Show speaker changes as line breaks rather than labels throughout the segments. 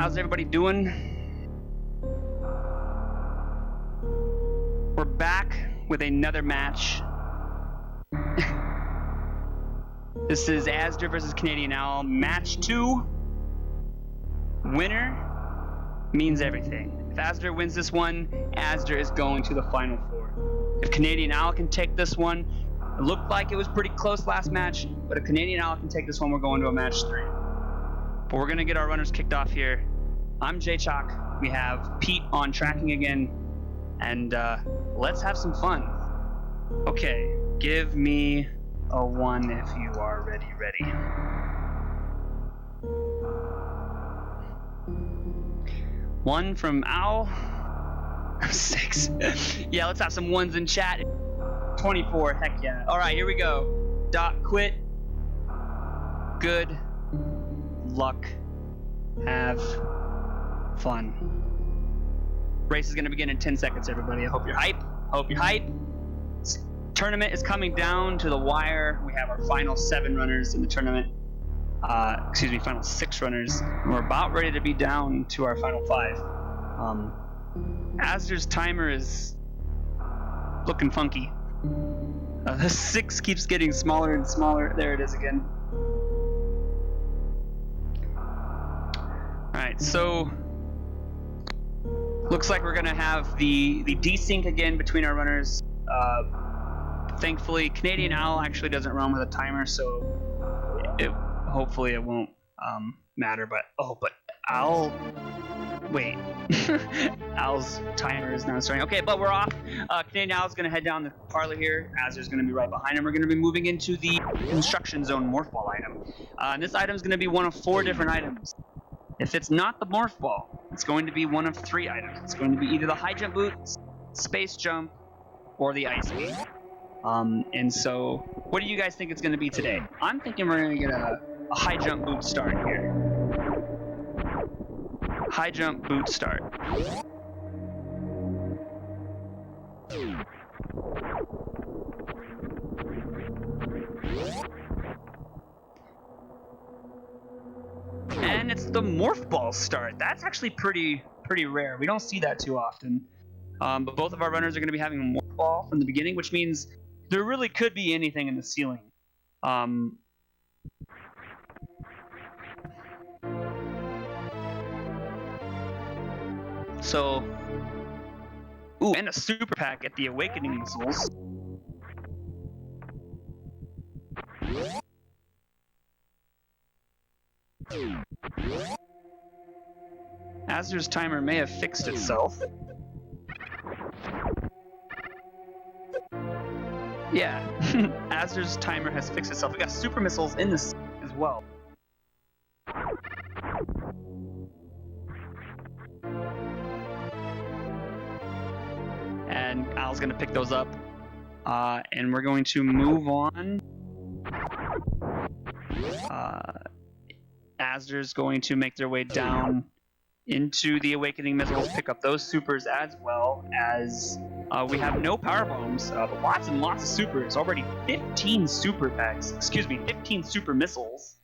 How's everybody doing? We're back with another match. This is Azder versus CanadianOwl, match 2. Winner means everything. If Azder wins this one, Azder is going to the Final Four. If CanadianOwl can take this one, it looked like it was pretty close last match, but if CanadianOwl can take this one, we're going to a match 3. But we're going to get our runners kicked off here. I'm J-Chalk. We have Pete on tracking again, and let's have some fun. Okay, give me a 1 if you are ready. 1 from Owl. 6. Yeah, let's have some 1s in chat. 24, heck yeah. Alright, here we go. Dot quit. Good luck. Have fun. Race is going to begin in 10 seconds, everybody. I hope you're hype. This tournament is coming down to the wire. We have our final 7 runners in the tournament. Final 6 runners. And we're about ready to be down to our final 5. Azder's timer is looking funky. The 6 keeps getting smaller and smaller. There it is again. Alright, so looks like we're gonna have the desync again between our runners. Thankfully, CanadianOwl actually doesn't run with a timer, so hopefully it won't matter. But Owl, wait, Owl's timer is now starting. Okay, but we're off. CanadianOwl's gonna head down the parlor here. Azder's gonna be right behind him. We're gonna be moving into the construction zone morph ball item. And this item is gonna be one of 4 different items. If it's not the morph ball, it's going to be one of 3 items. It's going to be either the high jump boots, space jump, or the ice beam. And so, what do you guys think it's going to be today? I'm thinking we're going to get a high jump boot start here. High jump boot start. And it's the morph ball start. That's actually pretty rare. We don't see that too often. But both of our runners are going to be having a morph ball from the beginning, which means there really could be anything in the ceiling. Ooh, and a super pack at the Awakening Missiles. Azder's timer may have fixed itself. Yeah, Azder's timer has fixed itself. We got super missiles in this as well. And Al's gonna pick those up. And we're going to move on. Azder's going to make their way down into the Awakening Missiles, pick up those supers as well as we have no power bombs, but lots and lots of supers. Already 15 super packs, 15 super missiles.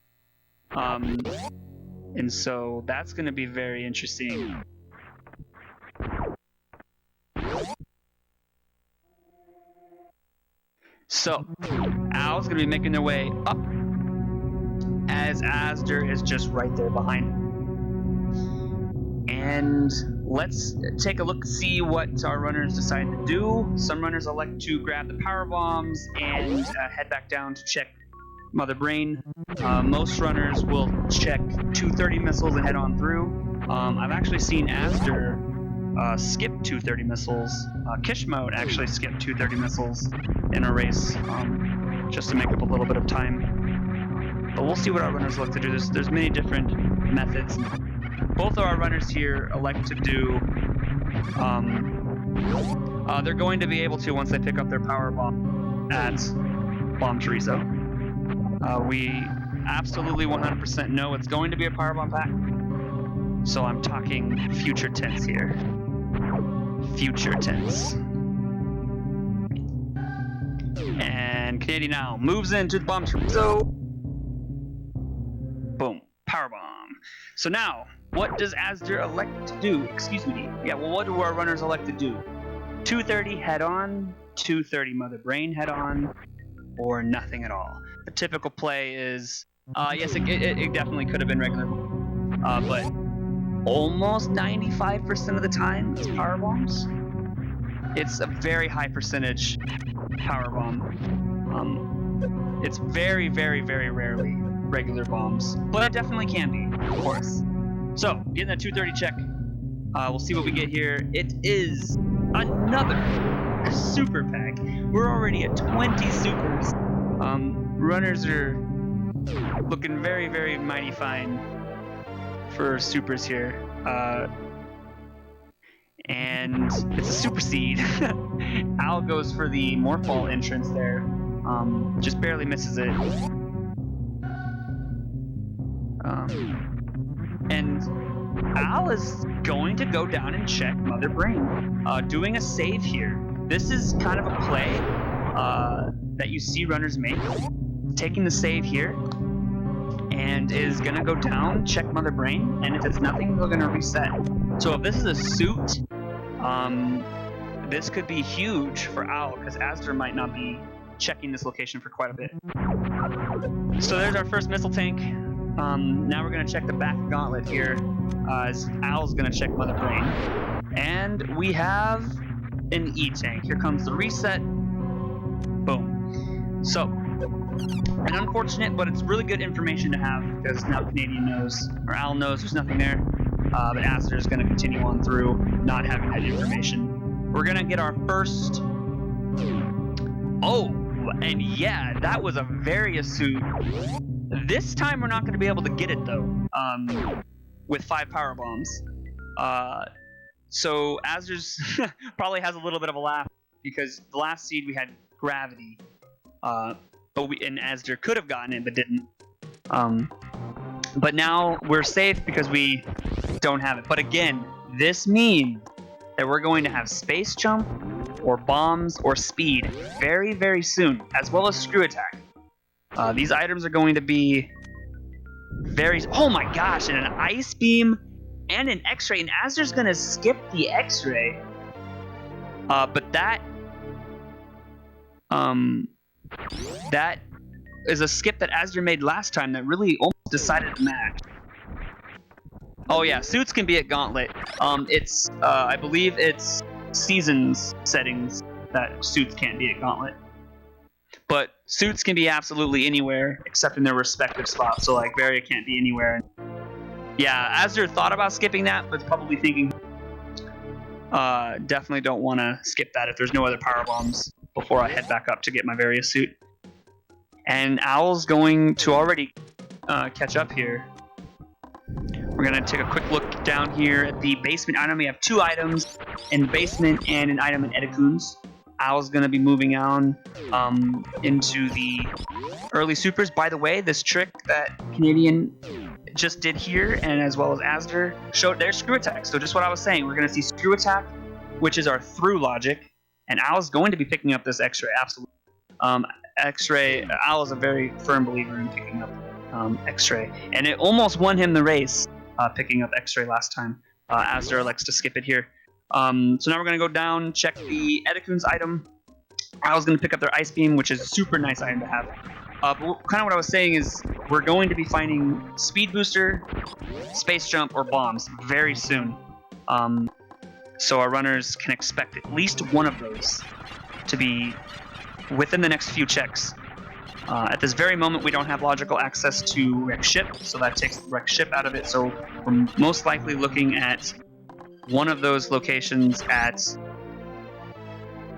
And so that's going to be very interesting. So, Owl's going to be making their way up, as Azder is just right there behind him. And let's take a look, see what our runners decide to do. Some runners elect to grab the power bombs and head back down to check Mother Brain. Most runners will check 230 missiles and head on through. I've actually seen Azder skip 230 missiles. Kishmote actually skipped 230 missiles in a race just to make up a little bit of time. But we'll see what our runners look to do. There's many different methods. Both of our runners here elect to do, they're going to be able to, once they pick up their power bomb at Bomb Chorizo. We absolutely 100% know it's going to be a power bomb pack. So I'm talking future tense here. Future tense. And CanadianOwl moves into the Bomb Chorizo. Boom. Power bomb. So now, what does azder elect to do? Excuse me. Yeah, well, what do our runners elect to do? 230 head on, 230 mother brain head on, or nothing at all. The typical play is, yes, it definitely could have been regular, but almost 95% of the time it's power bombs. It's a very high percentage power bomb. It's very, very, very rarely regular bombs, but it definitely can be, of course. So, getting that 230 check. We'll see what we get here. It is another super pack. We're already at 20 supers. Runners are looking very, very mighty fine for supers here. And it's a super seed. Owl goes for the Morphball entrance there. Just barely misses it. And Owl is going to go down and check Mother Brain, doing a save here. This is kind of a play that you see runners make, taking the save here, and is going to go down, check Mother Brain, and if it's nothing, they're going to reset. So if this is a suit, this could be huge for Owl, because azder might not be checking this location for quite a bit. So there's our first missile tank. Now we're going to check the back gauntlet here, as Owl's going to check Mother Brain. And we have an E-tank. Here comes the reset. Boom. So, an unfortunate, but it's really good information to have, because now Canadian knows, or Owl knows there's nothing there. But azder is going to continue on through, not having that information. We're going to get our first... Oh, and yeah, that was a very astute. This time we're not going to be able to get it, though, with 5 power bombs. So azder's probably has a little bit of a laugh, because the last seed we had gravity, and azder could have gotten it but didn't. But now we're safe because we don't have it. But again, this means that we're going to have space jump or bombs or speed very, very soon, as well as screw attack. These items are going to be very... Oh my gosh, and an ice beam and an x-ray, and azder's going to skip the x-ray. But that is a skip that azder made last time that really almost decided the match. Oh yeah, suits can be at gauntlet. It's I believe it's seasons settings that suits can't be at gauntlet. But suits can be absolutely anywhere except in their respective spots. So like Varia can't be anywhere. Yeah, azder thought about skipping that, but probably thinking definitely don't want to skip that if there's no other power bombs before I head back up to get my Varia suit. And Owl's going to already catch up here. We're going to take a quick look down here at the basement item. We have 2 items in basement and an item in Edicoons. Owl's going to be moving on into the early supers. By the way, this trick that Canadian just did here, and as well as azder, showed their screw attack. So just what I was saying, we're going to see screw attack, which is our through logic, and Owl's going to be picking up this x-ray, absolutely. X-ray, Owl is a very firm believer in picking up x-ray, and it almost won him the race picking up x-ray last time. azder elects to skip it here. So now we're going to go down, check the Edicoons item. Owl's going to pick up their ice beam, which is a super nice item to have. But kind of what I was saying is we're going to be finding speed booster, space jump, or bombs very soon. So our runners can expect at least one of those to be within the next few checks. At this very moment, we don't have logical access to wreck ship, so that takes the wreck ship out of it. So we're most likely looking at one of those locations at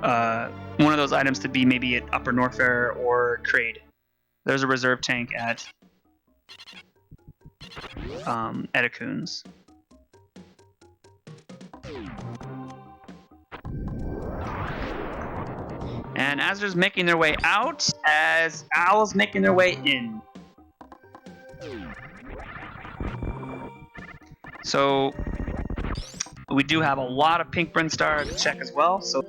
one of those items to be maybe at Upper Norfair or Crade. There's a reserve tank at Edicoons. And azder's making their way out as Owl's making their way in. So we do have a lot of pink Brinstar to check as well, so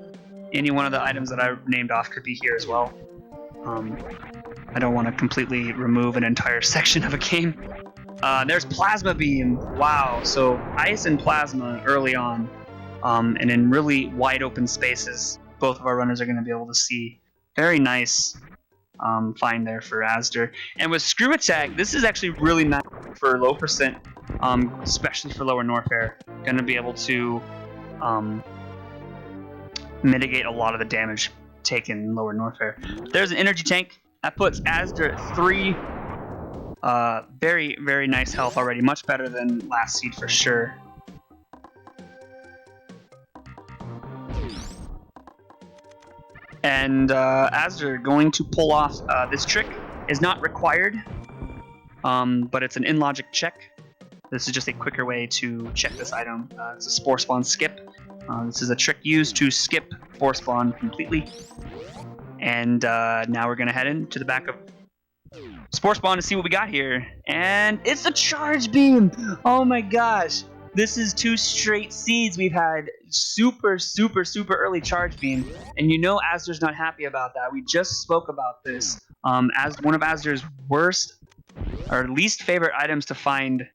any one of the items that I named off could be here as well. I don't want to completely remove an entire section of a game. There's Plasma Beam. Wow. So Ice and Plasma early on, and in really wide open spaces, both of our runners are going to be able to see. Very nice find there for azder. And with Screw Attack, this is actually really nice for low percent, especially for lower Norfair. Going to be able to mitigate a lot of the damage taken in lower Norfair. There's an energy tank that puts azder at 3. Very, very nice health already. Much better than last seed for sure. And azder going to pull off this trick is not required, but it's an in-logic check. This is just a quicker way to check this item. It's a Spore Spawn skip. This is a trick used to skip Spore Spawn completely. And now we're going to head into the back of Spore Spawn to see what we got here. And it's a Charge Beam! Oh my gosh! This is 2 straight seeds. We've had super, super, super early Charge Beam. And you know azder's not happy about that. We just spoke about this. As one of azder's worst or least favorite items to find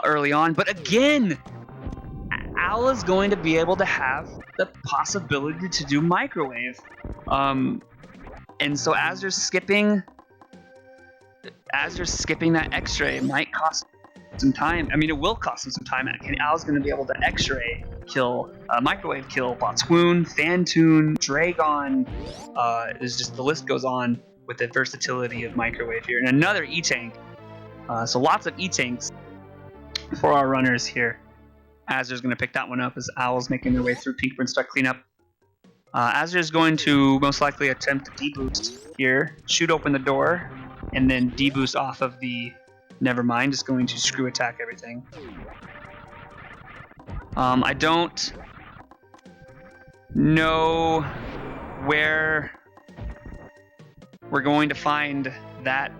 early on. But again, Owl is going to be able to have the possibility to do Microwave. And so azder's skipping that X-ray might cost some time. I mean, it will cost him some time. Owl's going to be able to X-ray kill, Microwave kill Botswoon, Phantoon, Dragon. It's just the list goes on with the versatility of Microwave here. And another E-Tank. So lots of E-Tanks for our runners here. Azder's going to pick that one up as Owl's making their way through Pink Brimstone cleanup. Azder is going to most likely attempt to deboost here, shoot open the door, and then deboost off of the Nevermind. Just going to Screw Attack everything. I don't know where we're going to find that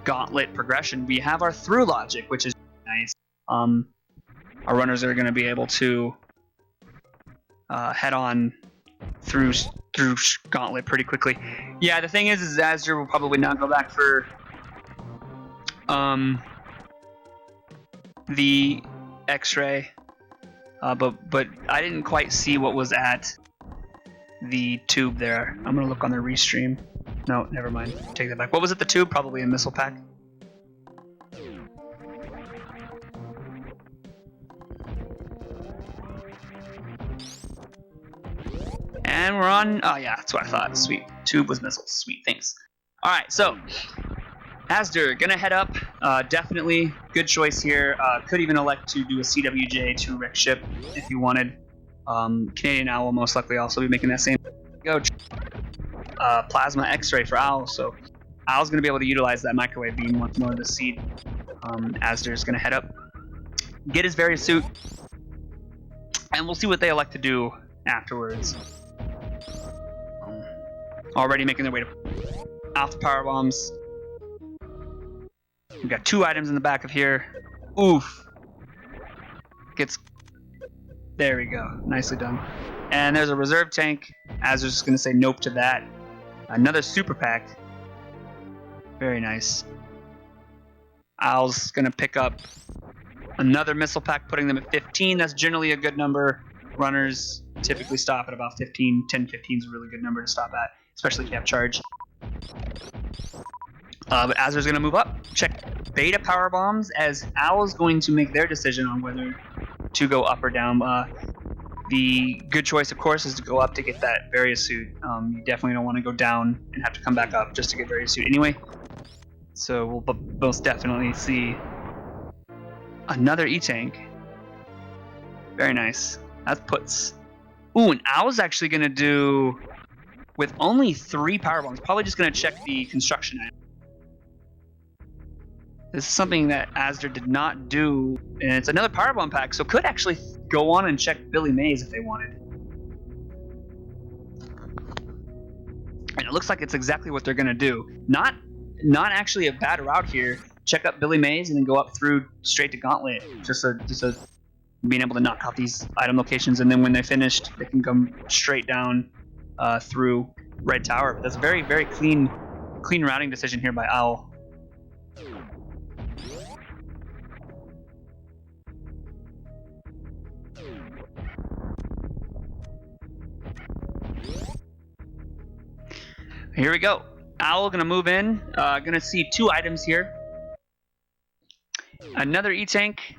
gauntlet progression. We have our through logic, which is nice. Our runners are going to be able to head on through gauntlet pretty quickly. Yeah, the thing is azder will probably not go back for the X-ray, but I didn't quite see what was at the tube there. I'm gonna look on the restream. No, never mind. Take that back. What was at the tube? Probably a missile pack. And we're on. Oh yeah, that's what I thought. Sweet. Tube was missiles. Sweet. Thanks. All right. So azder gonna head up. Definitely good choice here. Could even elect to do a CWJ to wreck ship if you wanted. CanadianOwl will most likely also be making that same go. Plasma X-ray for Owl. So Owl's gonna be able to utilize that Microwave Beam once more of the seed. Azder's gonna head up, get his various suit, and we'll see what they elect to do afterwards. Already making their way to off the power bombs. We've got 2 items in the back of here. Oof. There we go. Nicely done. And there's a reserve tank. Azder's just gonna say nope to that. Another super pack. Very nice. Owl's gonna pick up another missile pack, putting them at 15. That's generally a good number. Runners typically stop at about 15. 10-15 is a really good number to stop at, especially if you have charge. But azder's going to move up, check beta power bombs, as Owl's going to make their decision on whether to go up or down. The good choice, of course, is to go up to get that Various suit. You definitely don't want to go down and have to come back up just to get Various suit anyway. So we'll most definitely see another E-Tank. Very nice. That puts... Ooh, and Owl's actually going to do... With only 3 power bombs, probably just going to check the construction item. This is something that azder did not do, and it's another power bomb pack, so could actually go on and check Billy Mays if they wanted. And it looks like it's exactly what they're going to do. Not actually a bad route here. Check up Billy Mays and then go up through straight to Gauntlet. Just a being able to knock out these item locations, and then when they're finished, they can come straight down through Red Tower. But that's a very, very clean routing decision here by Owl. Here we go. Owl gonna move in. Gonna see 2 items here. Another E-tank.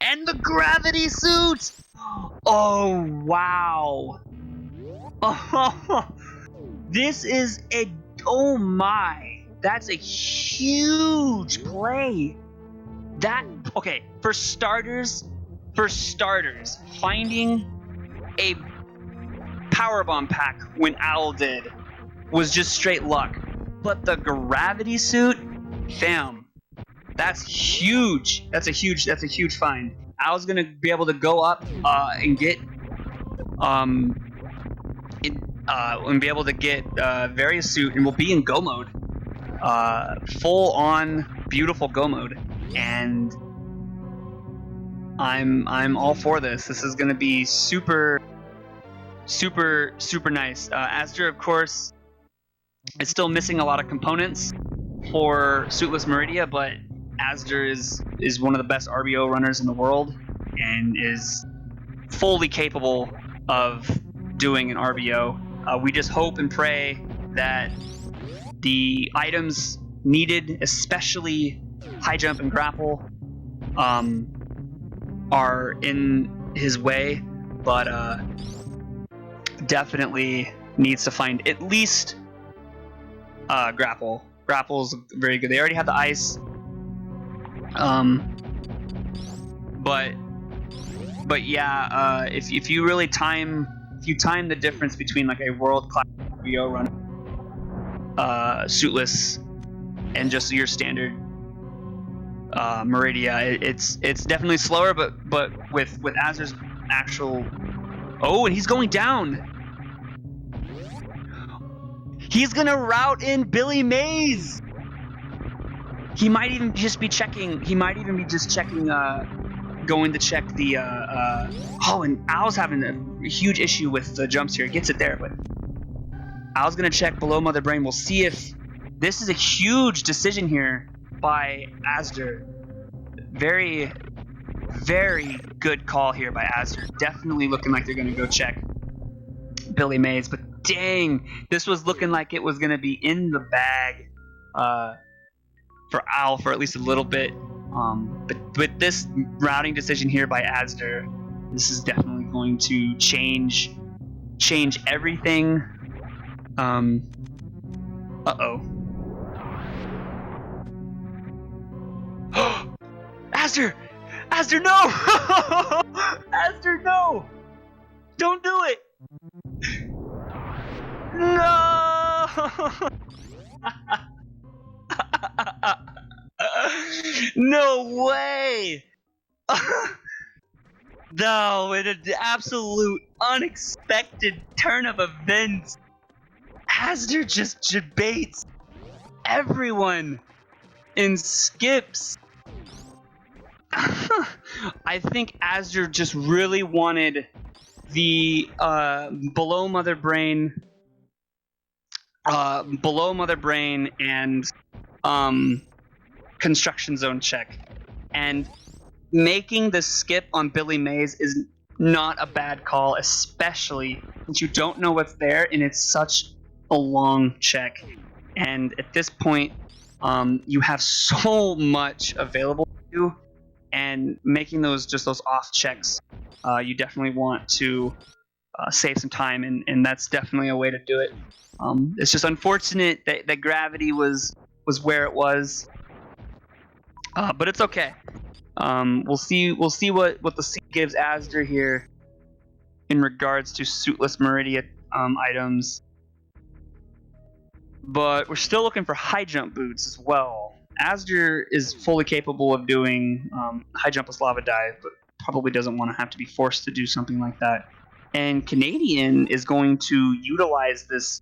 And the gravity suit! Oh, wow. Oh, this is a... Oh my. That's a huge play. That... Okay, for starters, finding a power bomb pack when Owl did was just straight luck. But the gravity suit, fam, that's huge. That's a huge find. Owl's gonna be able to go up and get various suit, and we'll be in go mode, full on beautiful go mode, and I'm all for this. This is gonna be super nice. Azder, of course, is still missing a lot of components for Suitless Meridia, but Azder is one of the best RBO runners in the world and is fully capable of doing an RBO. We just hope and pray that the items needed, especially high jump and grapple, are in his way, but definitely needs to find at least grapple. Grapple's very good. They already have the ice, but yeah, if you really time the difference between like a world class RBO run, suitless, and just your standard Meridia, it's definitely slower, but with Azer's actual... Oh, and he's going down. He's gonna route in Billy Mays. He might even just be checking. Going to check the. Oh, and Owl's having a huge issue with the jumps here. Gets it there, but Owl's gonna check below Mother Brain. We'll see if this is a huge decision here by Azder. Very, very good call here by Azder. Definitely looking like they're gonna go check Billy Mays, but dang, this was looking like it was gonna be in the bag for Owl for at least a little bit. But with this routing decision here by Azder, this is definitely going to change everything. Uh-oh. Azder! Azder, no! Azder, no! Don't do it! No! No way! No, in an absolute unexpected turn of events, Azder just debates everyone and skips. I think Azder just really wanted the below Mother Brain and construction zone check, and making the skip on Billy Mays is not a bad call, especially since you don't know what's there and it's such a long check. And at this point, you have so much available to you, and making those off checks, you definitely want to save some time, and that's definitely a way to do it. It's just unfortunate that gravity was where it was, but it's okay. We'll see what the seat gives Azder here in regards to Suitless Meridia items. But we're still looking for high jump boots as well. Azder is fully capable of doing high jumpless lava dive, but probably doesn't want to have to be forced to do something like that. And Canadian is going to utilize this.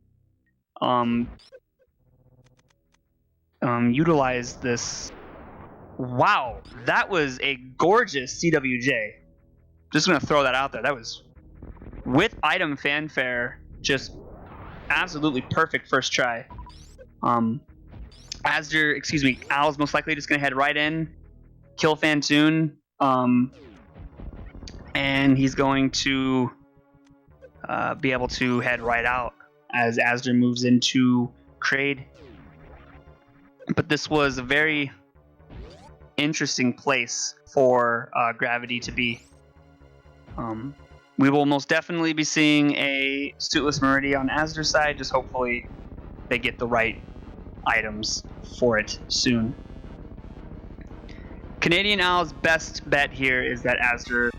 Wow, that was a gorgeous CWJ. Just gonna throw that out there. That was with item fanfare, just absolutely perfect first try. Owl's most likely just gonna head right in, kill Fantoon, and he's going to be able to head right out. as azder moves into Crade. But this was a very interesting place for Gravity to be. We will most definitely be seeing a Suitless Meridia on azder's side, just hopefully they get the right items for it soon. CanadianOwl's best bet here is that azder,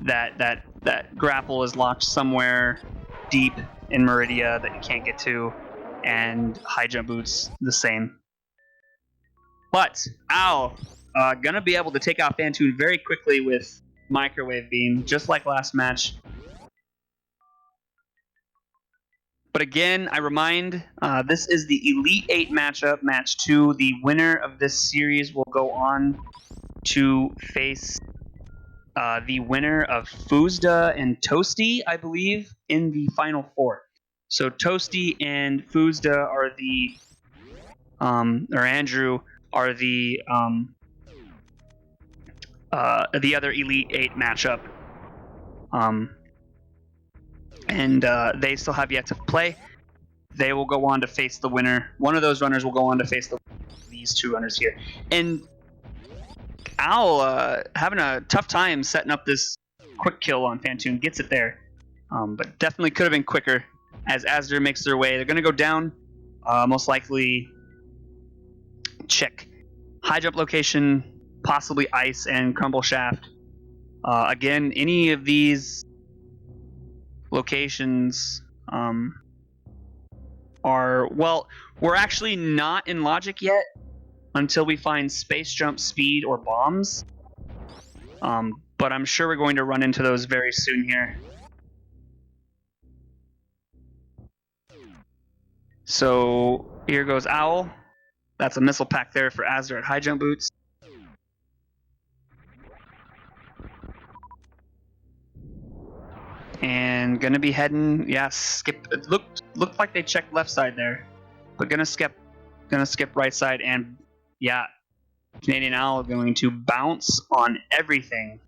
that grapple is locked somewhere deep in Meridia that you can't get to, and high jump boots the same. But Owl gonna be able to take out Phantoon very quickly with Microwave Beam, just like last match. But again, I remind, this is the Elite 8 matchup, match 2. The winner of this series will go on to face the winner of Fuzda and Toasty, I believe, in the Final Four. So Toasty and Fuzda are the, or Andrew, are the other Elite 8 matchup. And they still have yet to play. They will go on to face the winner. One of those runners will go on to face these two runners here. And Owl having a tough time setting up this quick kill on Phantoon. Gets it there. But definitely could have been quicker as azder makes their way. They're going to go down. Most likely check high jump location, possibly ice and crumble shaft. Again, any of these locations are, well, we're actually not in logic yet until we find space jump, speed, or bombs. But I'm sure we're going to run into those very soon here. So here goes Owl. That's a missile pack there for azder at high jump boots. And gonna be heading, yeah, skip. It looked like they checked left side there, but gonna skip right side, and yeah, CanadianOwl going to bounce on everything.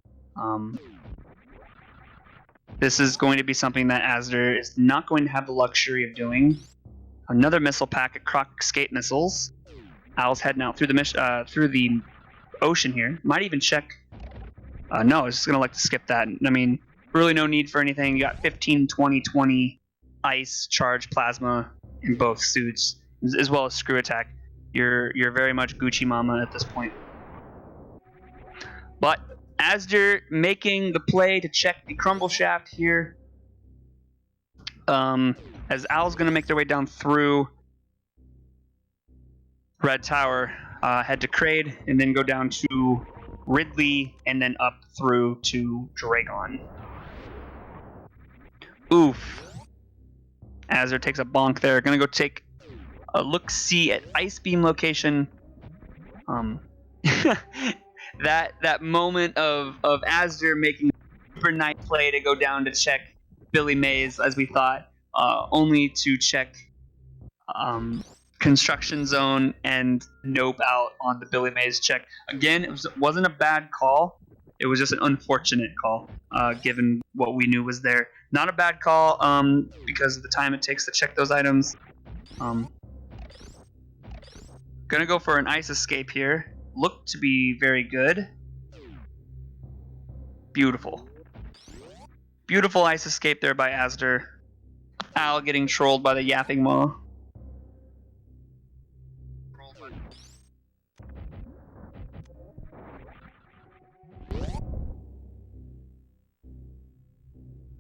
This is going to be something that azder is not going to have the luxury of doing. Another missile pack of Croc Escape missiles. Owl's heading out through the ocean here. Might even check. No, it's just gonna like to skip that. I mean, really no need for anything. You got 15, 20, 20 ice, charge, plasma in both suits, as well as screw attack. You're very much Gucci Mama at this point. But azder making the play to check the crumble shaft here. As Owl's gonna make their way down through Red Tower, head to Crade, and then go down to Ridley, and then up through to Dragon. Oof. azder takes a bonk there. Gonna go take a look-see at Ice Beam location. That moment of azder making a super nice play to go down to check Billy Mays, as we thought, only to check Construction Zone and nope out on the Billy Mays check. Again, it wasn't a bad call. It was just an unfortunate call, given what we knew was there. Not a bad call, because of the time it takes to check those items. Gonna go for an ice escape here. Looked to be very good. Beautiful. Beautiful ice escape there by azder. Owl getting trolled by the yapping maw.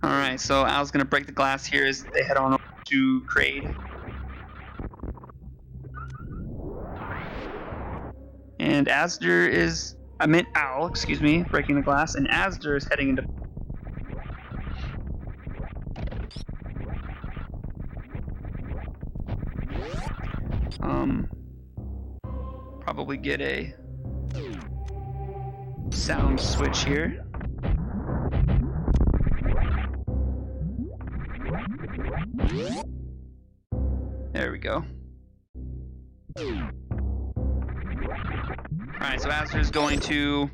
Alright, so Owl's gonna break the glass here as they head on over to Crade. And azder is, I meant Owl, excuse me, breaking the glass, and azder is heading into... Probably get a sound switch here. There we go. Alright, so azder is going to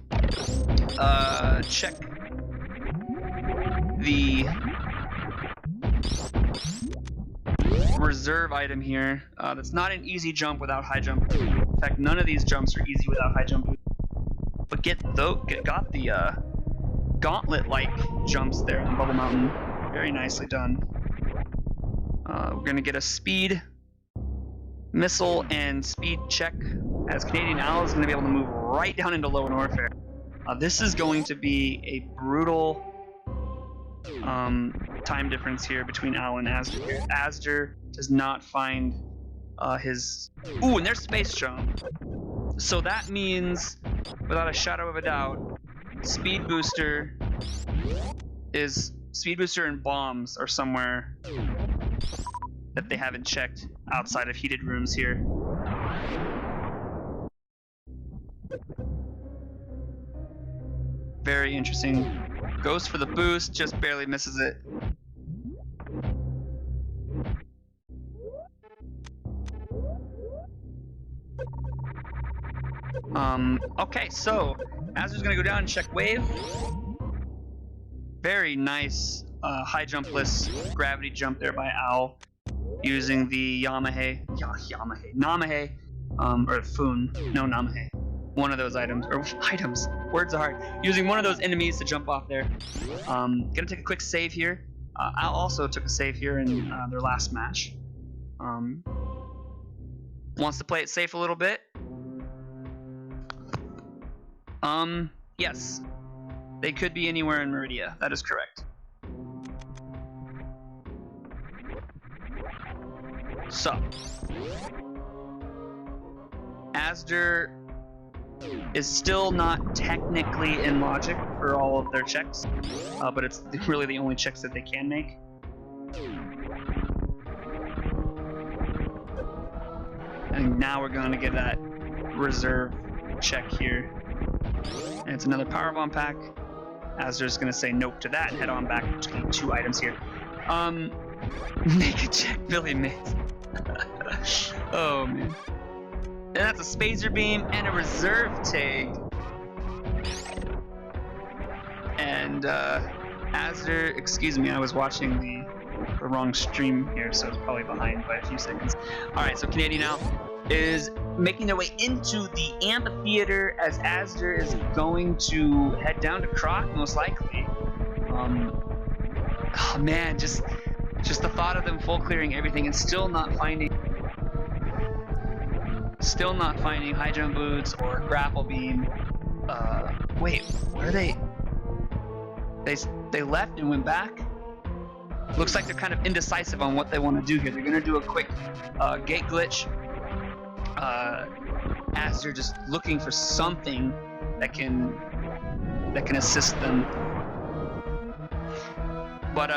check the reserve item here. That's not an easy jump without high jump. In fact, none of these jumps are easy without high jump. But got the gauntlet-like jumps there on Bubble Mountain. Very nicely done. We're gonna get a speed, missile, and speed check, as CanadianOwl is gonna be able to move right down into low warfare. This is going to be a brutal time difference here between Owl and Azder. Azder does not find his... Ooh, and there's Space Jump. So that means, without a shadow of a doubt, Speed Booster and bombs are somewhere that they haven't checked outside of heated rooms here. Very interesting. Goes for the boost, just barely misses it. Okay, so Azder's gonna go down and check wave. Very nice high jumpless gravity jump there by Owl, using the Namahe, or Foon, no Namahe. One of those items, words are hard. Using one of those enemies to jump off there. Gonna take a quick save here. Owl also took a save here in their last match. Wants to play it safe a little bit. Yes. They could be anywhere in Meridia, that is correct. So, Azder is still not technically in logic for all of their checks, but it's really the only checks that they can make. And now we're going to get that reserve check here. And it's another powerbomb pack. Azder's going to say nope to that and head on back to 2 items here. Make a check, Billy Mays. Oh man. And that's a Spazer Beam and a reserve tag. And Azder, excuse me, I was watching the wrong stream here, so it's probably behind by a few seconds. Alright, so CanadianOwl is making their way into the amphitheater as Azder is going to head down to Croc, most likely. Oh man, just the thought of them full clearing everything and still not finding high jump boots or grapple beam. Wait, where are they? They left and went back? Looks like they're kind of indecisive on what they want to do here. They're gonna do a quick gate glitch. Azder just looking for something that can assist them. But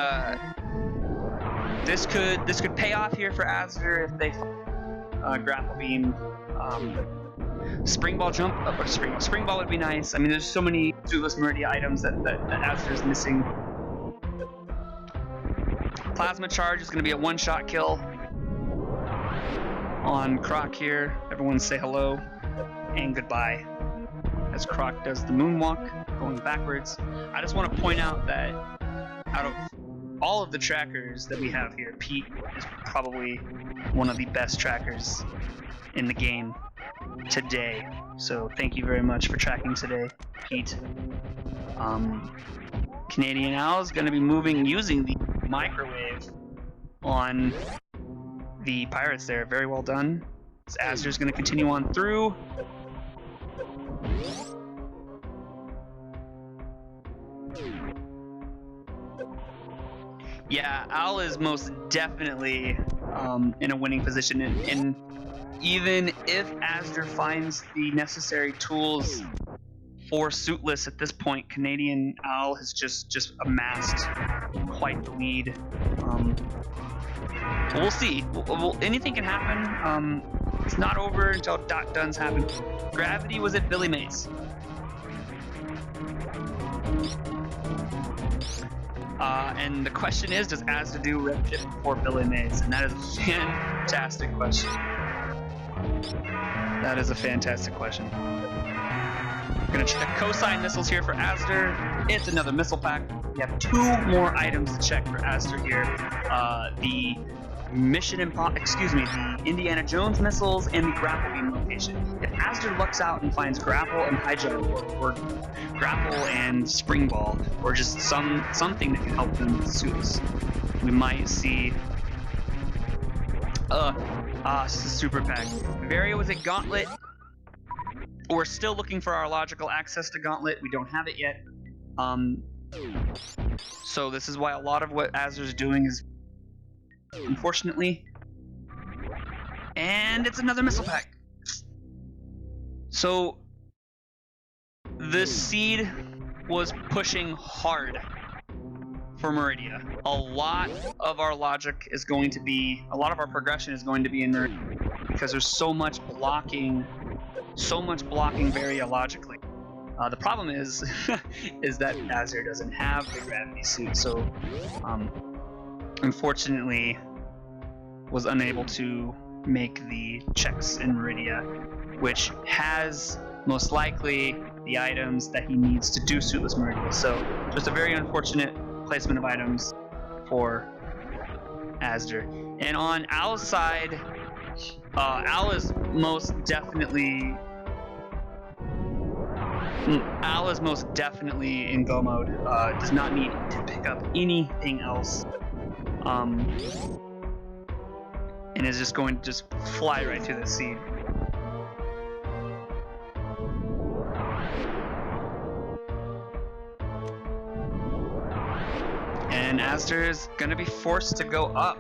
this could pay off here for Azder if they grapple beam, spring ball jump, or spring ball would be nice. I mean, there's so many Suitless Meridia items that Azder is missing. Plasma charge is going to be a one-shot kill on Croc here. Everyone say hello and goodbye as Croc does the moonwalk going backwards. I just want to point out that out of all of the trackers that we have here, Pete is probably one of the best trackers in the game today. So thank you very much for tracking today, Pete. CanadianOwl is going to be moving using the microwave on the pirates there. Very well done. Azder's going to continue on through. Yeah, Owl is most definitely in a winning position, and even if Azder finds the necessary tools for Suitless at this point, CanadianOwl has just amassed quite the lead. We'll see. Anything can happen. It's not over until dot done's happen. Gravity was at Billy Mays. And the question is, does Azder do red chip before Billy Mays? And that is a fantastic question. That is a fantastic question. We're gonna check cosine missiles here for Azder. It's another missile pack. We have 2 more items to check for Azder here. The the Indiana Jones missiles and the grapple beam location. If azder lucks out and finds grapple and high jump, or grapple and spring ball, or just something that can help them with suits, we might see super pack. Varia was a gauntlet. We're still looking for our logical access to gauntlet. We don't have it yet. So this is why a lot of what azder's doing is, unfortunately. And it's another missile pack. So the seed was pushing hard for Meridia. A lot of our logic is going to be, a lot of our progression is going to be in Meridia, because there's so much blocking Varia logically. The problem is is that azder doesn't have the gravity suit, so unfortunately was unable to make the checks in Meridia, which has most likely the items that he needs to do suitless Meridia. So just a very unfortunate placement of items for azder. And on Owl's side, Owl is most definitely in go mode. Does not need to pick up anything else, and is just going to just fly right through the seed. And azder is gonna be forced to go up.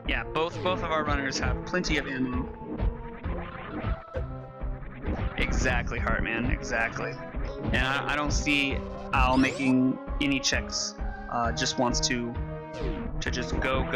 Yeah, both of our runners have plenty of ammo. Exactly, Heartman, exactly. And I don't see Owl making any checks. Just wants to just go.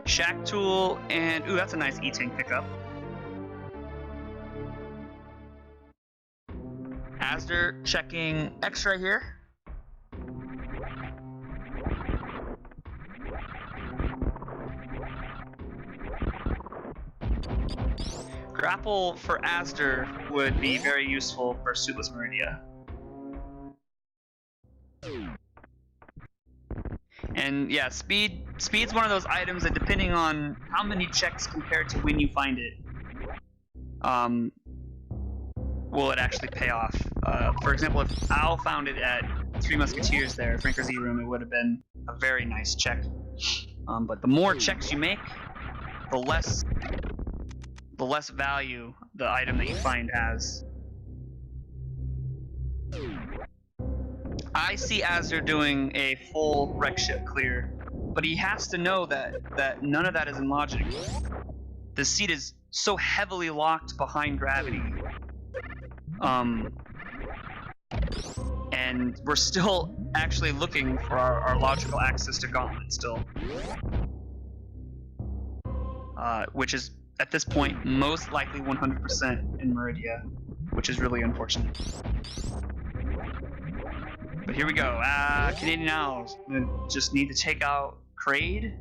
Shack tool and ooh, that's a nice E-tank pickup. azder checking X-ray here. Grapple for azder would be very useful for suitless Meridia. And yeah, speed's one of those items that, depending on how many checks compared to when you find it, will it actually pay off. For example, if Owl found it at Three Musketeers there, Franker's E-Room, it would have been a very nice check. But the more checks you make, the less value the item that you find has. I see azder doing a full wreck ship clear, but he has to know that none of that is in logic. The seat is so heavily locked behind gravity. And we're still actually looking for our logical access to Gauntlet still. Which is, at this point, most likely 100% in Meridia, which is really unfortunate. But here we go. Canadian Owls just need to take out Kraid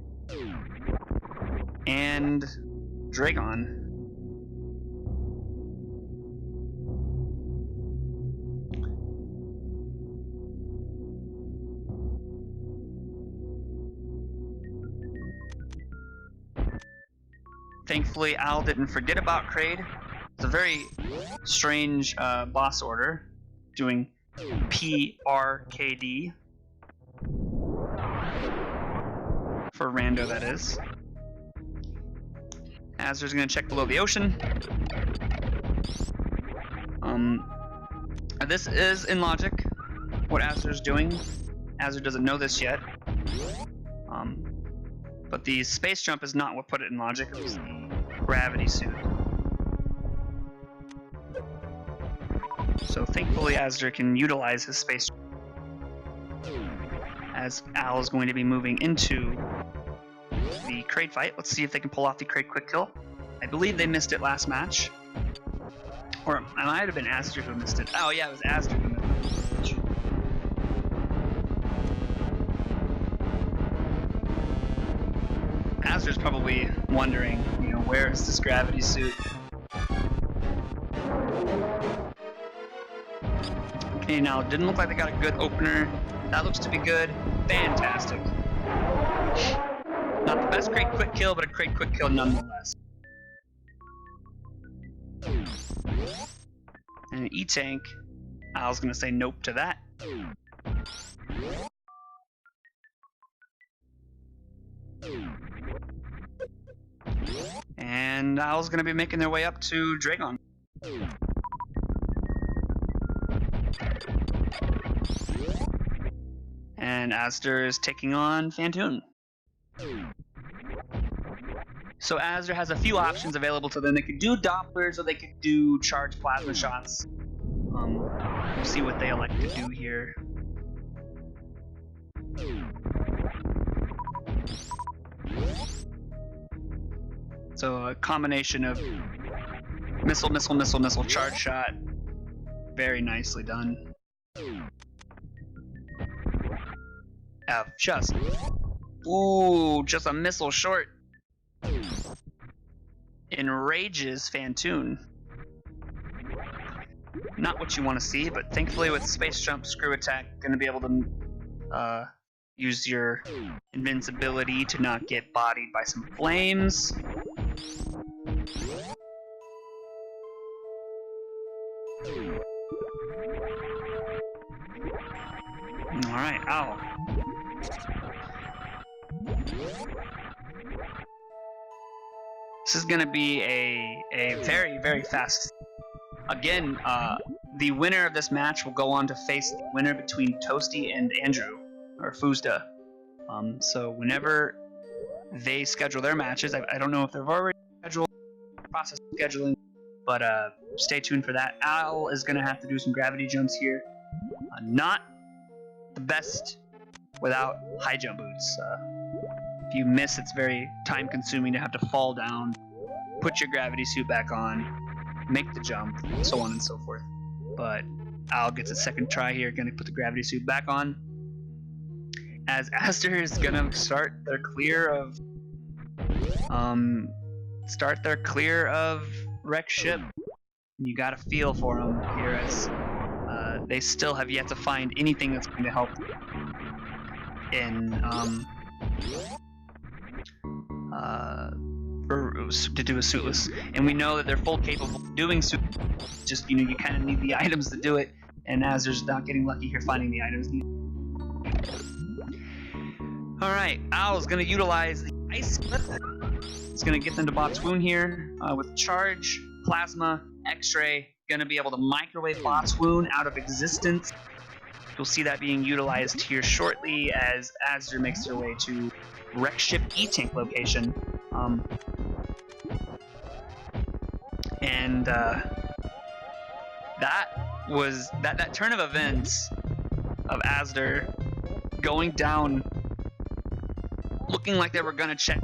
and Dragon. Thankfully, Owl didn't forget about Kraid. It's a very strange boss order, doing PRKD for rando, that is. azder's gonna check below the ocean. This is in logic, what azder's doing. azder doesn't know this yet. But the space jump is not what put it in logic, it was the gravity suit. So thankfully azder can utilize his space jump as Owl is going to be moving into the crate fight. Let's see if they can pull off the crate quick kill. I believe they missed it last match. Or it might have been azder who missed it. Oh yeah, it was azder who missed it. Azder's probably wondering, where is this gravity suit? Okay, now it didn't look like they got a good opener. That looks to be good. Fantastic. Not the best crate quick kill, but a crate quick kill nonetheless. And an E-Tank. Owl's gonna say nope to that. And Owl's gonna be making their way up to Dragon. And azder is taking on Phantoon. So azder has a few options available to them. They could do Dopplers or they could do charged plasma shots. We'll see what they elect to do here. So a combination of missile, missile, missile, missile, charge shot. Very nicely done. Just a missile short. Enrages Phantoon. Not what you want to see, but thankfully with space jump, screw attack, gonna be able to use your invincibility to not get bodied by some flames. Alright, Owl. This is gonna be a very, very fast. Again, the winner of this match will go on to face the winner between Toasty and Andrew, or Fuzda. So whenever they schedule their matches, I don't know if they've already scheduled, process scheduling, but stay tuned for that. Owl is gonna have to do some gravity jumps here. Not the best without high jump boots. If you miss, it's very time consuming to have to fall down, put your gravity suit back on, make the jump, so on and so forth. But Owl gets a second try here, gonna put the gravity suit back on. As azder is gonna start their clear of wreck ship. You gotta feel for them here as they still have yet to find anything that's going to help in to do a suitless, and we know that they're full capable of doing suit. Just you kind of need the items to do it, and azder's not getting lucky here finding the items needed. All right, Owl's going to utilize the ice clip. It's going to get them to Bot's wound here with charge, plasma, X-ray. Going to be able to microwave Bot's wound out of existence. You'll see that being utilized here shortly as azder makes their way to wreck ship E-Tank location. And that turn of events of azder going down, looking like they were gonna check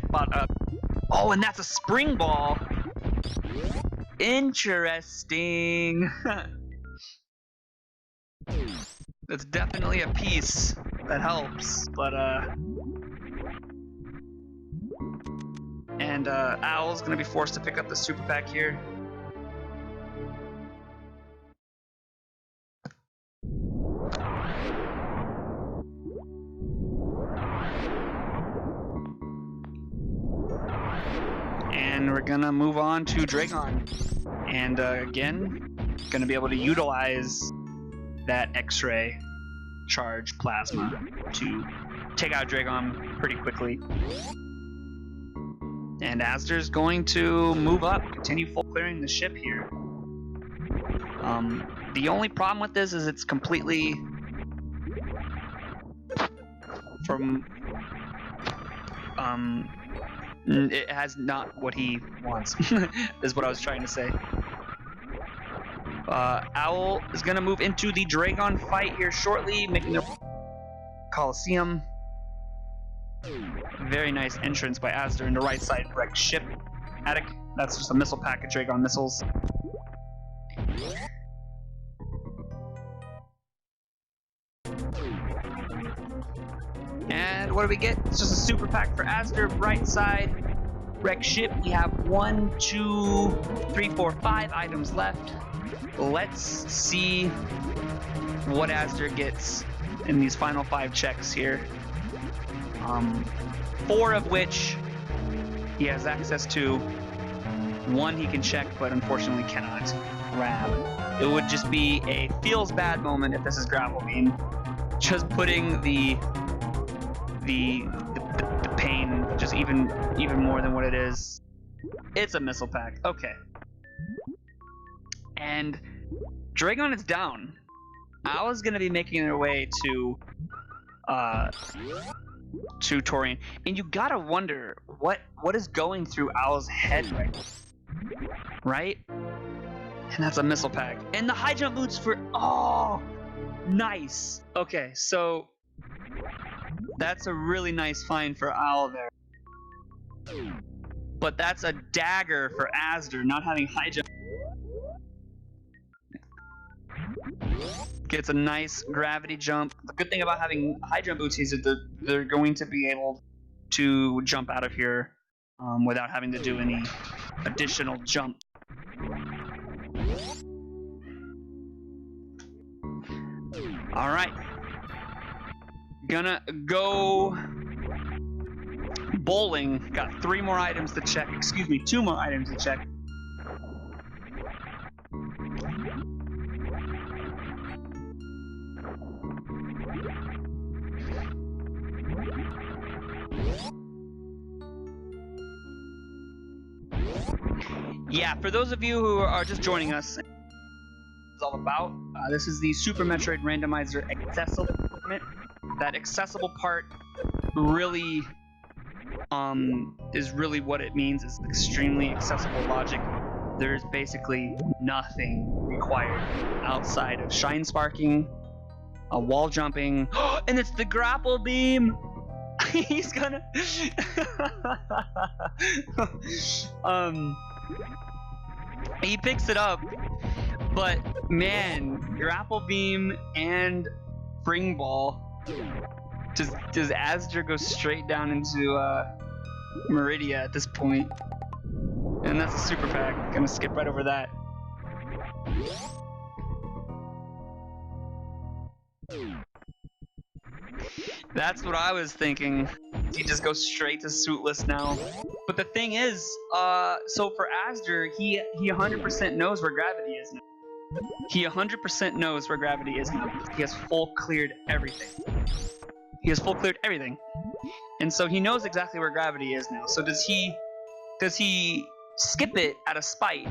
Bot up. Oh, and that's a spring ball. Interesting. That's definitely a piece that helps, but and Owl's gonna be forced to pick up the super pack here. And we're gonna move on to Dragon, and again, gonna be able to utilize that X-ray charge plasma to take out Dragon pretty quickly. And azder's going to move up, continue full clearing the ship here. The only problem with this is it's completely from it has not what he wants, is what I was trying to say. Owl is going to move into the Dragon fight here shortly, making their Coliseum. Very nice entrance by azder into right side wrecked ship. Attic. That's just a missile package, Dragon missiles. And what do we get? It's just a super pack for azder, right side wrecked ship. We have 1, 2, 3, 4, 5 items left. Let's see what azder gets in these final 5 checks here. 4 of which he has access to. 1 he can check, but unfortunately cannot grab. It would just be a feels bad moment if this is grapple beam. Just putting the pain just even more than what it is. It's a missile pack. Okay. And Dragon is down. Owl's gonna be making their way to Torian, and you gotta wonder what is going through Owl's head right? And that's a missile pack. And the high jump boots for nice. Okay, so that's a really nice find for Owl there. But that's a dagger for azder, not having high jump. Gets a nice gravity jump. The good thing about having high jump boots is that they're going to be able to jump out of here without having to do any additional jump. All right, gonna go bowling. Got 3 more items to check. Excuse me, 2 more items to check. Yeah, for those of you who are just joining us, it's all about. This is the Super Metroid Randomizer accessible equipment. That accessible part really is really what it means. It's extremely accessible logic. There's basically nothing required outside of shine sparking, wall jumping, and it's the grapple beam. He's gonna he picks it up, but man, grapple beam and spring ball. Does azder go straight down into Meridia at this point? And that's a super pack. Gonna skip right over that. That's what I was thinking. He just goes straight to suitless now. But the thing is, so for azder, he 100% knows where gravity is now. He 100% knows where gravity is now. He has full cleared everything. He has full cleared everything. And so he knows exactly where gravity is now. So does he skip it out of spite?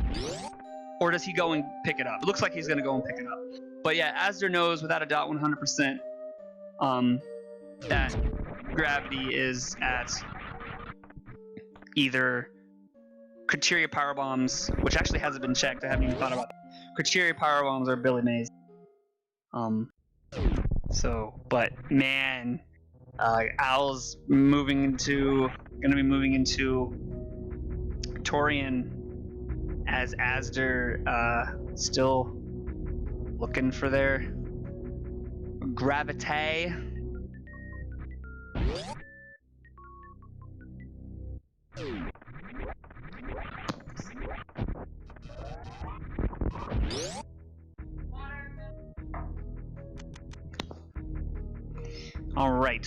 Or does he go and pick it up? It looks like he's gonna go and pick it up. But yeah, azder knows without a doubt 100% that gravity is at either Criteria power bombs, which actually hasn't been checked. I haven't even thought about that. Criteria power bombs or Billy Mays. But man, Owl's gonna be moving into Torian as azder still looking for their gravity. All right.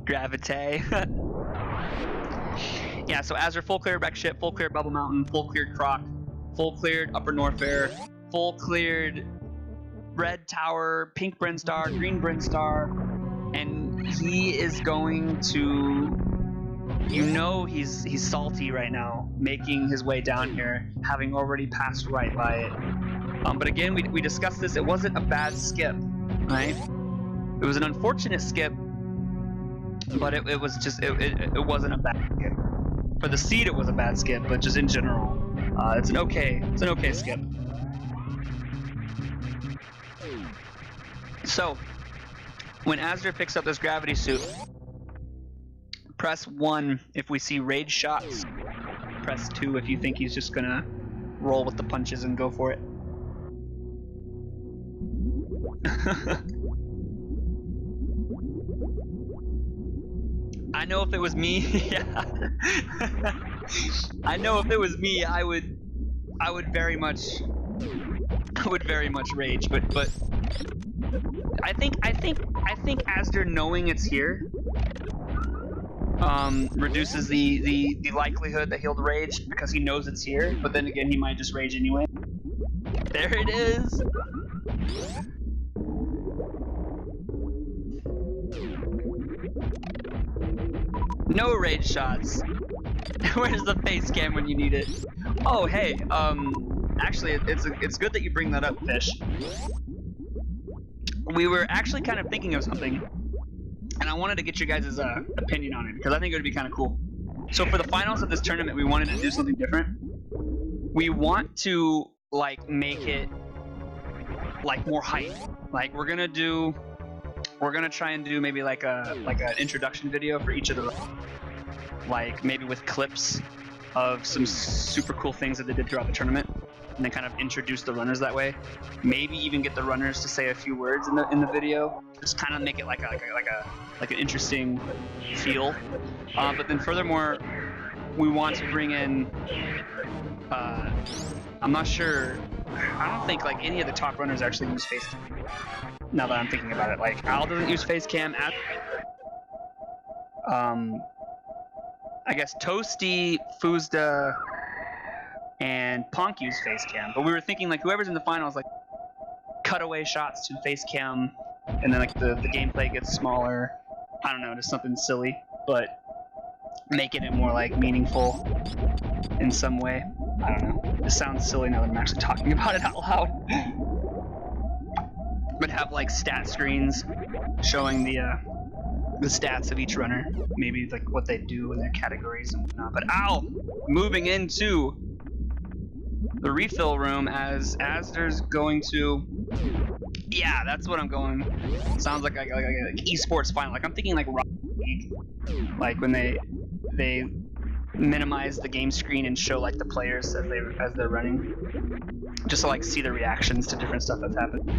Gravity. Yeah, so azder full cleared wreck ship, full cleared Bubble Mountain, full cleared Croc, full cleared Upper Norfair, full cleared Red Tower, Pink Brinstar, Green Brinstar, and he is going to, he's salty right now, making his way down here, having already passed right by it. But again, we discussed this. It wasn't a bad skip, right? It was an unfortunate skip, but it wasn't a bad skip. For the seed, it was a bad skip, but just in general, it's an okay skip. So, when Azder picks up this gravity suit, press 1 if we see rage shots. Press 2 if you think he's just gonna roll with the punches and go for it. I know if it was me, yeah. I know if it was me, I would very much rage, but I think Azder knowing it's here reduces the likelihood that he'll rage because he knows it's here, but then again he might just rage anyway. There it is. No rage shots. Where's the face cam when you need it? Oh, hey, actually, it's good that you bring that up, Fish. We were actually kind of thinking of something, and I wanted to get your guys' opinion on it, because I think it would be kind of cool. So for the finals of this tournament, we wanted to do something different. We want to, like, make it, like, more hype. Like, we're gonna try and do maybe like an introduction video for each of the, like maybe with clips of some super cool things that they did throughout the tournament, and then kind of introduce the runners that way. Maybe even get the runners to say a few words in the video. Just kind of make it like an interesting feel. But then furthermore, we want to bring in. I'm not sure. I don't think like any of the top runners actually use face cam. Now that I'm thinking about it, like Owl doesn't use face cam. I guess Toasty, Fuzda, and Ponk use face cam. But we were thinking like whoever's in the finals, like cutaway shots to face cam, and then like the gameplay gets smaller. I don't know, just something silly, but making it more like meaningful in some way. I don't know. It sounds silly now that I'm actually talking about it out loud. But have like stat screens showing the stats of each runner, maybe like what they do in their categories and whatnot. But ow, moving into the refill room as Azder's going to. Yeah, that's what I'm going. Sounds like esports final. Like I'm thinking like Rocket League, like when they minimize the game screen and show like the players as they're running, just to like see the reactions to different stuff that's happened.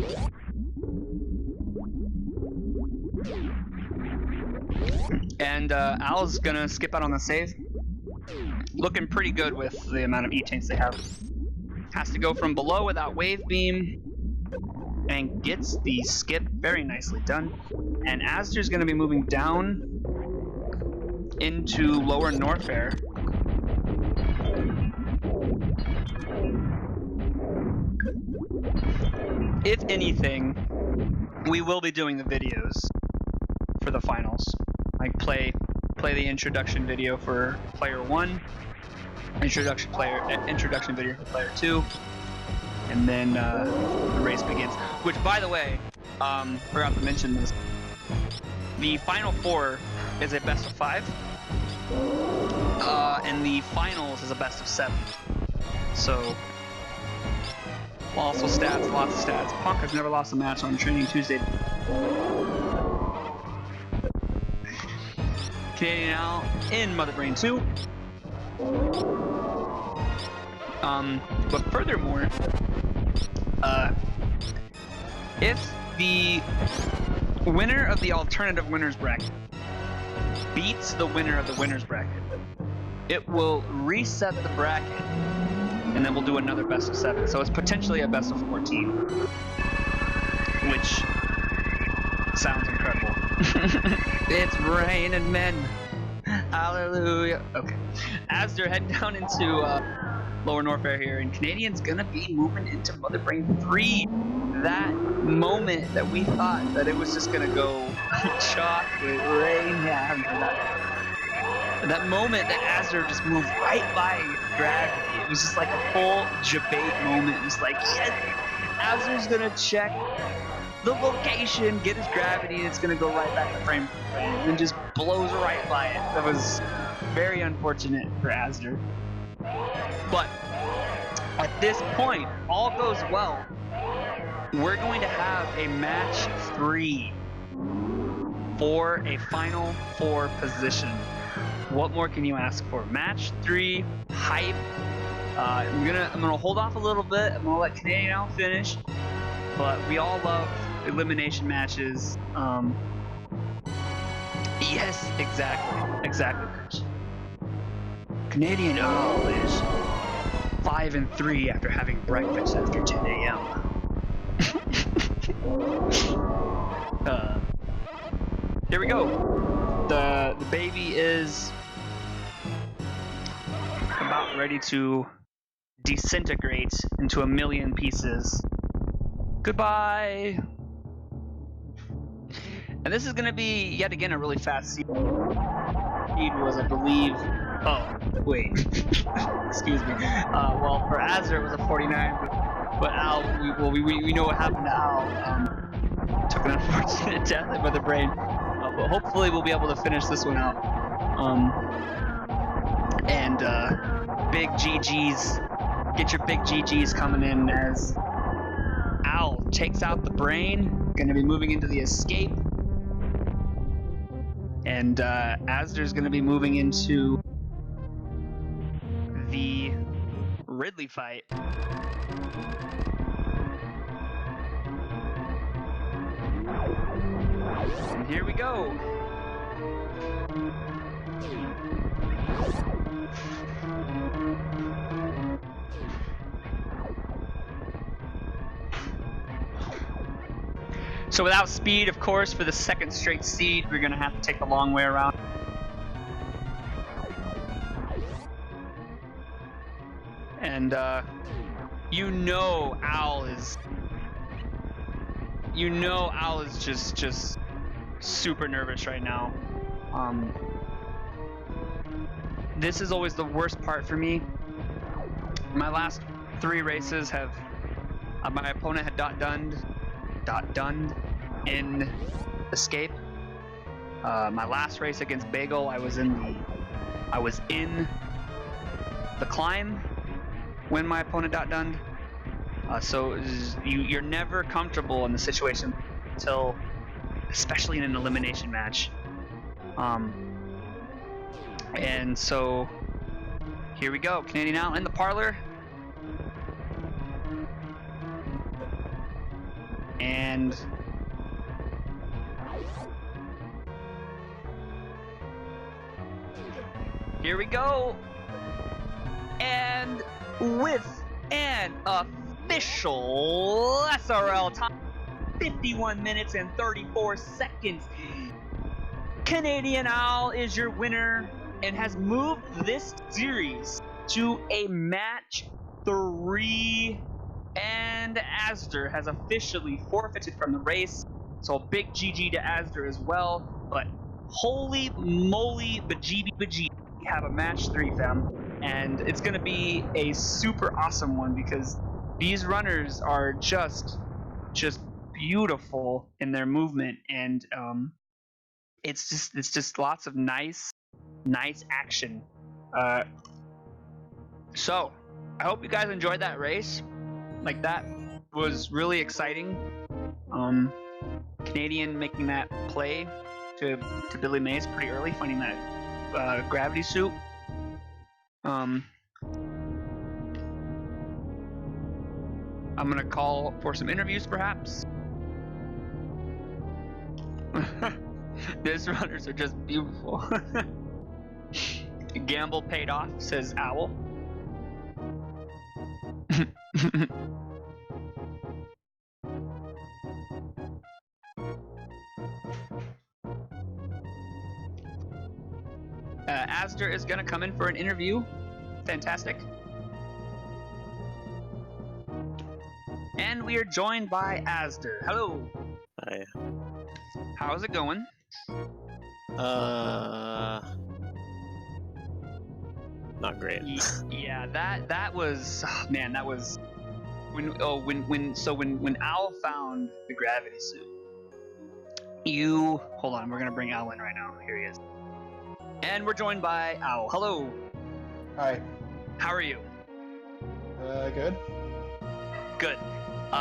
And Al's gonna skip out on the save. Looking pretty good with the amount of E-taints they have. Has to go from below without wave beam, and gets the skip very nicely done. And Azder's gonna be moving down into lower Norfair. If anything, we will be doing the videos for the finals. Like play the introduction video for player 1, introduction video for player 2, and then the race begins. Which, by the way, forgot to mention this. The final 4 is a best of 5, and the finals is a best of 7. So, also stats, lots of stats. Punk has never lost a match on Training Tuesday. CanadianOwl in Mother Brain 2. But furthermore, if the winner of the alternative winners bracket beats the winner of the winners bracket, it will reset the bracket, and then we'll do another best of 7. So it's potentially a best of 14, which sounds incredible. It's raining men. Hallelujah. Okay. Azder heading down into lower Norfair here, and Canadian's gonna be moving into Mother Brain 3. That moment that we thought that it was just gonna go chocolate rain. That moment that Azder just moved right by gravity. It was just like a full debate moment. It was like, yes, Azder's gonna check the location, get his gravity, and it's gonna go right back to frame for frame, and just blows right by it. That was very unfortunate for Azder. But at this point, all goes well. we're going to have a match 3 for a Final 4 position. What more can you ask for? Match 3, hype. I'm gonna hold off a little bit. I'm gonna let CanadianOwl finish, but we all love elimination matches. Yes, exactly, Chris. CanadianOwl is 5-3 after having breakfast after 10 a.m. Here we go. The baby is about ready to disintegrate into a million pieces. Goodbye. And this is going to be yet again a really fast seed. Speed was, I believe. Oh, wait. Excuse me. Well, for Azder it was a 49, but Al, we know what happened to Al. Took an unfortunate death by the brain. But hopefully we'll be able to finish this one out. And big GGs. Get your big GGs coming in as Al takes out the brain. Gonna be moving into the escape. And Azder's gonna be moving into the Ridley fight. And here we go. So without speed, of course, for the second straight seed, we're gonna have to take the long way around. And you know Al is just super nervous right now. This is always the worst part for me. My last 3 races have my opponent had done in escape. My last race against Bagel, I was in the climb when my opponent done. So you're never comfortable in the situation until, especially in an elimination match. And so here we go. CanadianOwl in the parlor. And here we go. And with an official SRL time, 51 minutes and 34 seconds, CanadianOwl is your winner and has moved this series to a match 3. And Azder has officially forfeited from the race. So a big GG to Azder as well. But holy moly, bejeeby, we have a match 3, fam. And it's going to be a super awesome one because these runners are just beautiful in their movement. And it's just lots of nice action. So I hope you guys enjoyed that race. Like, that was really exciting. Canadian making that play to Billy Mays pretty early, finding that gravity suit. I'm gonna call for some interviews, perhaps. These runners are just beautiful. Gamble paid off, says Owl. Azder is gonna come in for an interview. Fantastic. And we are joined by Azder. Hello.
Hi.
How's it going?
Not great.
Yeah, that was, man, that was when Owl found the gravity suit. Hold on, we're gonna bring Owl in right now. Here he is. And we're joined by Owl. Hello.
Hi.
How are you?
Good.
Good.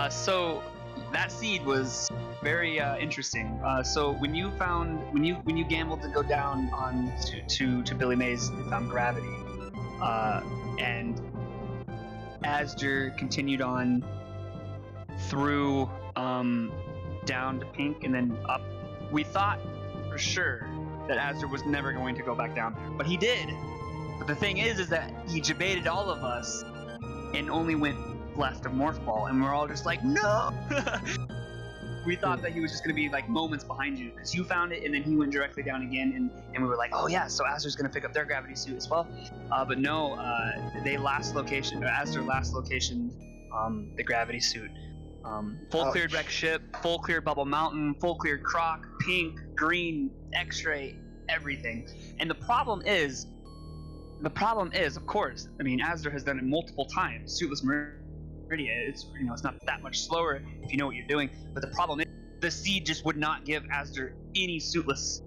So that seed was very interesting. So when you gambled to go down on to Billy Mays and found gravity, and azder continued on through down to pink and then up, we thought for sure that azder was never going to go back down there, but he did. But the thing is that he debated all of us and only went left of Morph Ball, and we're all just like, no! We thought that he was just going to be like moments behind you, because you found it and then he went directly down again, and we were like, oh yeah, so azder's going to pick up their gravity suit as well. But no, azder last location, the gravity suit. Full cleared wreck ship, full cleared Bubble Mountain, full cleared Croc, pink, green, X-ray, everything. And the problem is, of course, I mean, azder has done it multiple times. Suitless Meridia, it's not that much slower if you know what you're doing. But the problem is, the seed just would not give azder any suitless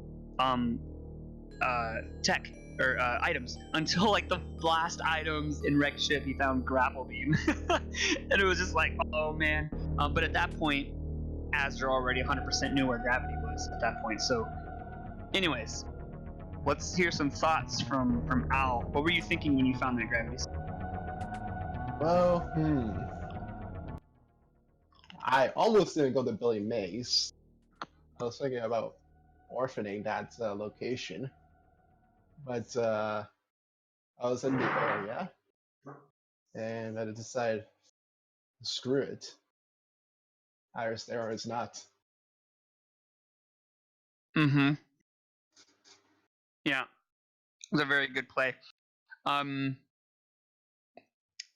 tech or items until like the last items in wreck ship. He found grapple beam, and it was just like, oh man. But at that point, azder already 100% knew where gravity was at that point. So, anyways. Let's hear some thoughts from Owl. What were you thinking when you found that gravity suit?
Well, I almost didn't go to Billy Mays. I was thinking about orphaning that location, but I was in the area, and I decided, screw it. Either it's there or it's not.
Mm-hmm. Yeah, it was a very good play.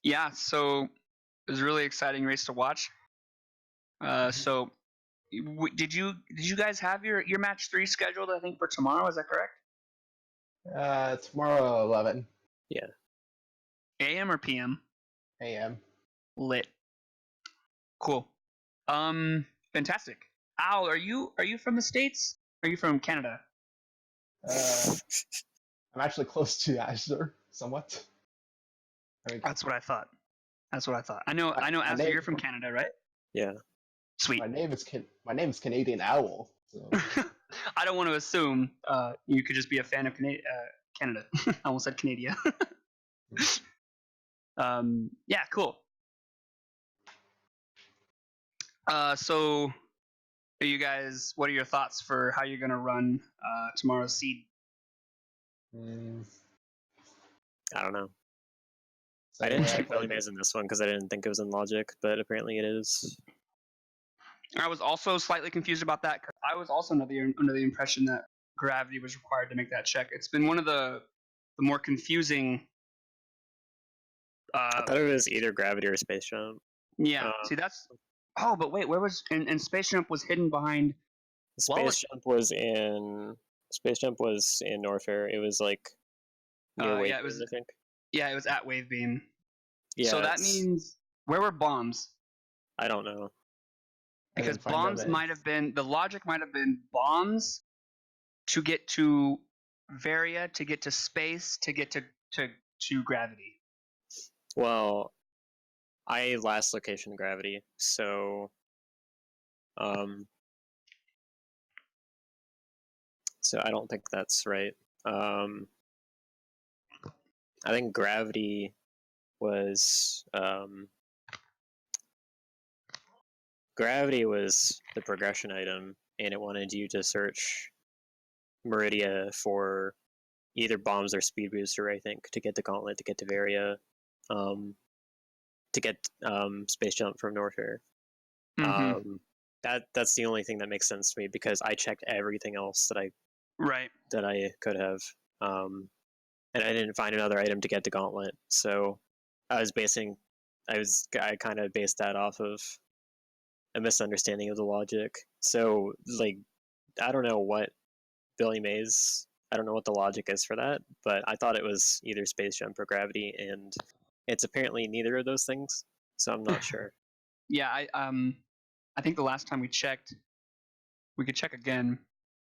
Yeah, so it was a really exciting race to watch. So, did you guys have your match 3 scheduled? I think for tomorrow. Is that correct?
Tomorrow 11
Yeah.
AM or PM?
a.m.
Lit. Cool. Fantastic. Owl, are you from the States? Are you from Canada?
I'm actually close to azder, somewhat.
That's what I thought. I know azder, you're from Canada, right?
Yeah.
Sweet.
My name is CanadianOwl. So.
I don't want to assume you could just be a fan of Canada. I almost said Canada. Yeah, cool. So, are you guys? What are your thoughts for how you're gonna run tomorrow's seed?
I don't know.
So
I didn't check Billy Mays in this one because I didn't think it was in logic, but apparently it is.
I was also slightly confused about that, because I was also under the impression that gravity was required to make that check. It's been one of the more confusing.
I thought it was either gravity or space jump.
Yeah. See, that's. Oh, but wait, where was and space jump was hidden behind.
Space jump was in Norfair. It was like near Wave Beam, I think.
Yeah, it was at Wave Beam.
Yeah.
So that means, where were bombs?
I don't know.
Because bombs might have been, the logic might have been bombs to get to Varia, to get to space, to get to gravity.
Well, I last location gravity, so so I don't think that's right. I think gravity was the progression item, and it wanted you to search Meridia for either bombs or speed booster, I think, to get the gauntlet, to get to Varia, to get space jump from Norfair.
Mm-hmm.
That's the only thing that makes sense to me, because I checked everything else that I could have, and I didn't find another item to get the gauntlet. So I kind of based that off of a misunderstanding of the logic. So, like, I don't know what Billy Mays, I don't know what the logic is for that, but I thought it was either space jump or gravity, and it's apparently neither of those things, so I'm not sure.
Yeah, I think the last time we checked, we could check again,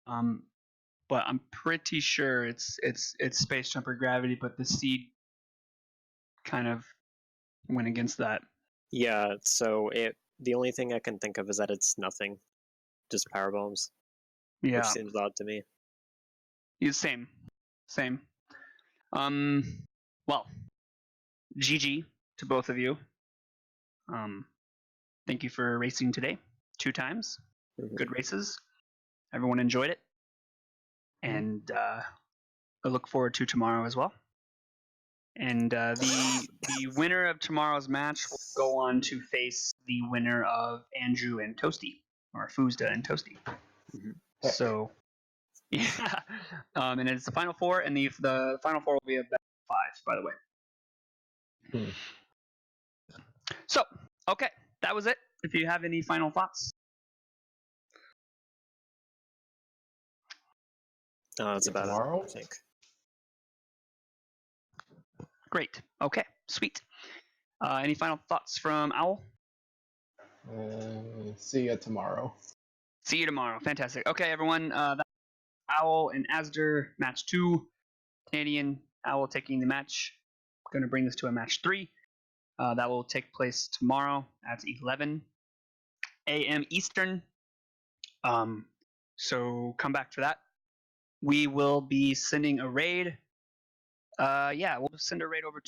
but I'm pretty sure it's space jump or gravity, but the seed kind of went against that.
Yeah, so the only thing I can think of is that it's nothing, just power bombs.
Yeah.
Which seems odd to me.
Same. Well, GG to both of you. Thank you for racing today 2 times. Good races. Everyone enjoyed it. And I look forward to tomorrow as well. And the winner of tomorrow's match will go on to face the winner of Andrew and Toasty, or Fuzda and Toasty. So, yeah. And it's the final 4, and the final 4 will be a best of 5, by the way. So, okay, that was it. If you have any final thoughts.
That's about
tomorrow?
it, I think.
Great. Okay, sweet. Any final thoughts from Owl?
See you tomorrow.
See you tomorrow. Fantastic. Okay, everyone. That's Owl and Azder, match 2. Canadian Owl taking the match. Going to bring this to a match 3. That will take place tomorrow at 11 a.m. Eastern. So come back for that. We will be sending a raid. We'll send a raid over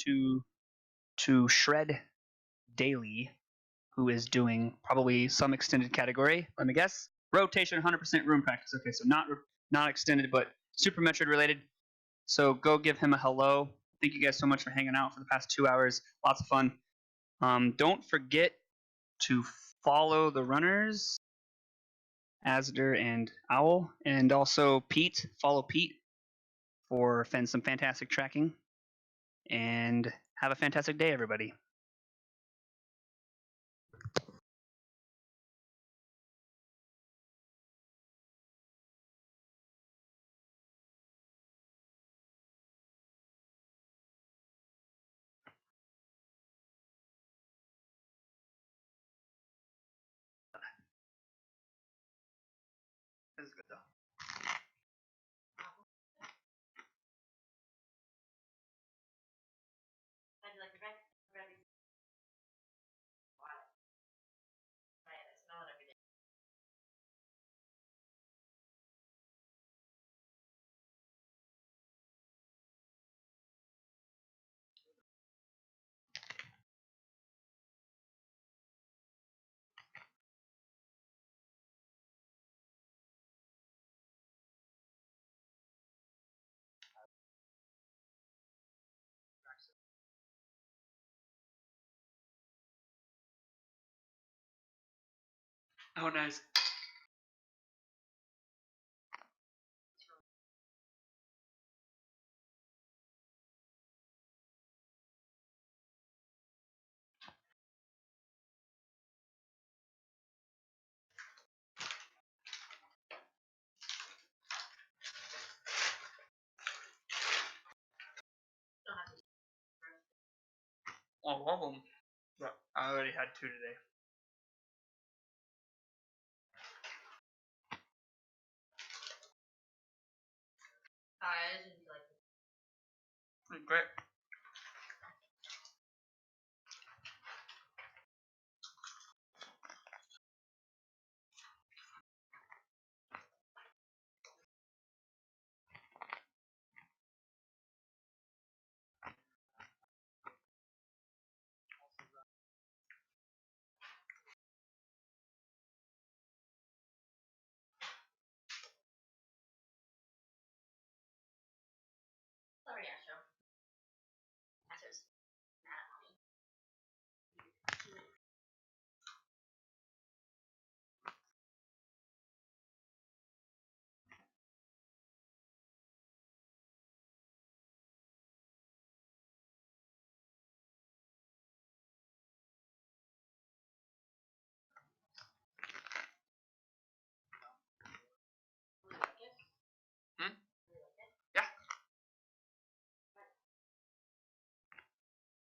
to Shred Daily, who is doing probably some extended category. Let me guess. Rotation 100% room practice. Okay, so not extended, but super Metroid related. So go give him a hello. Thank you guys so much for hanging out for the past 2 hours. Lots of fun. Don't forget to follow the runners, Azder and Owl, and also Pete. Follow Pete for some fantastic tracking. And have a fantastic day, everybody. This is good though. Oh, nice. I love them. But I already had 2 today. I didn't like it. Great.